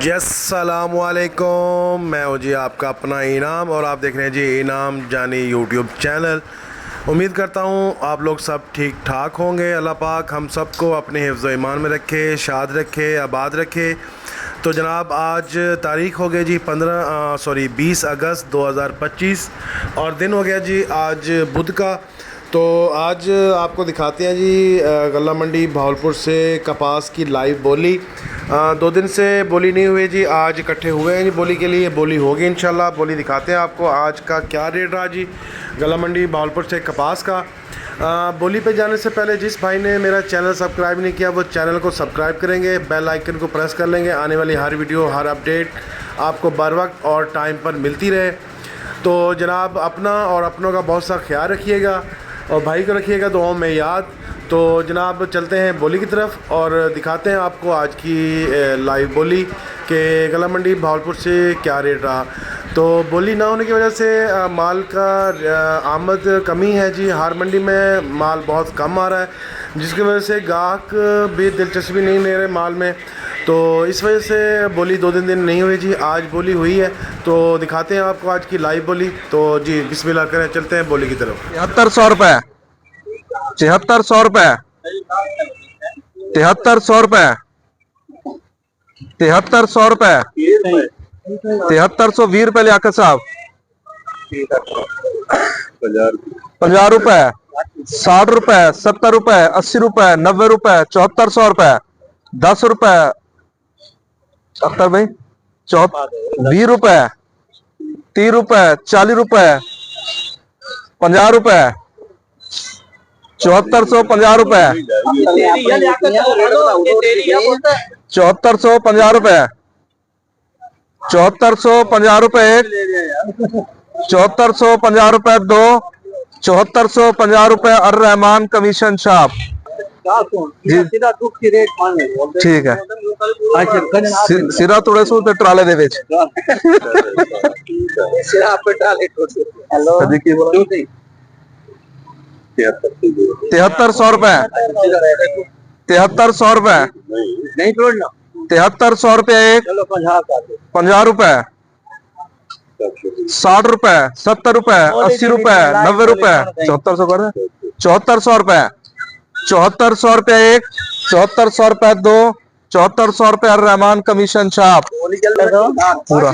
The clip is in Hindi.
जी अस्सलाम वालेकुम। मैं हूँ जी आपका अपना इनाम और आप देख रहे हैं जी इनाम जानी यूट्यूब चैनल। उम्मीद करता हूँ आप लोग सब ठीक ठाक होंगे। अल्लाह पाक हम सबको अपने हिफ्ज़ ईमान में रखे, शाद रखे, आबाद रखे। तो जनाब आज तारीख़ हो गई जी 20 अगस्त 2025 और दिन हो गया जी आज बुध का। तो आज आपको दिखाते हैं जी गल्ला मंडी भावलपुर से कपास की लाइव बोली। 2 दिन से बोली नहीं हुई जी, आज इकट्ठे हुए हैं जी बोली के लिए। बोली होगी इंशाल्लाह। बोली दिखाते हैं आपको आज का क्या रेट रहा जी गल्ला मंडी भावलपुर से कपास का। बोली पे जाने से पहले जिस भाई ने मेरा चैनल सब्सक्राइब नहीं किया वो चैनल को सब्सक्राइब करेंगे, बेल आइकन को प्रेस कर लेंगे। आने वाली हर वीडियो हर अपडेट आपको बर वक्त और टाइम पर मिलती रहे। तो जनाब अपना और अपनों का बहुत सा ख्याल रखिएगा और भाई को रखिएगा दुआओं में याद। तो जनाब चलते हैं बोली की तरफ और दिखाते हैं आपको आज की लाइव बोली के गल्ला मंडी भावलपुर से क्या रेट रहा। तो बोली ना होने की वजह से माल का आमद कमी है जी। हर मंडी में माल बहुत कम आ रहा है जिसकी वजह से गाहक भी दिलचस्पी नहीं ले रहे माल में। तो इस वजह से बोली 2 दिन नहीं हुई जी, आज बोली हुई है। तो दिखाते हैं आपको आज की लाइव बोली। तो जी बिस्मिल्लाह करें, चलते हैं बोली की तरफ। 7300 रुपये, 7400 रुपये, 7300 रुपये, 7300 रुपये, 7320 रुपये लियाकत साहब, 50 रुपये, 60 रुपये, 70 रुपये, 80 रुपये, 90 रुपये, 7400 रुपये, 10 रुपये, अख्तर भाई 20 रुपये, 30 रुपये, 40 रुपये, 50 रुपये, 7450 रुपये, 7450 रुपये, 7450 रुपये एक, 7450 रुपये दो, 7450 रुपये अर रहमान कमीशन शॉप जी। ठीक है सिरा थोड़े सो ते ट्राले दे विच 7300 रुपये, 7300 रुपये, 7300 रुपये एक, 50 रुपये, 60 रुपये, 70 रुपये, 80 रुपये, 90 रुपये, 7400 कर 7400 रुपये, 7400 रुपये एक, 7400 रुपये दो, 7400 रुपये रहमान कमीशन शॉप पूरा।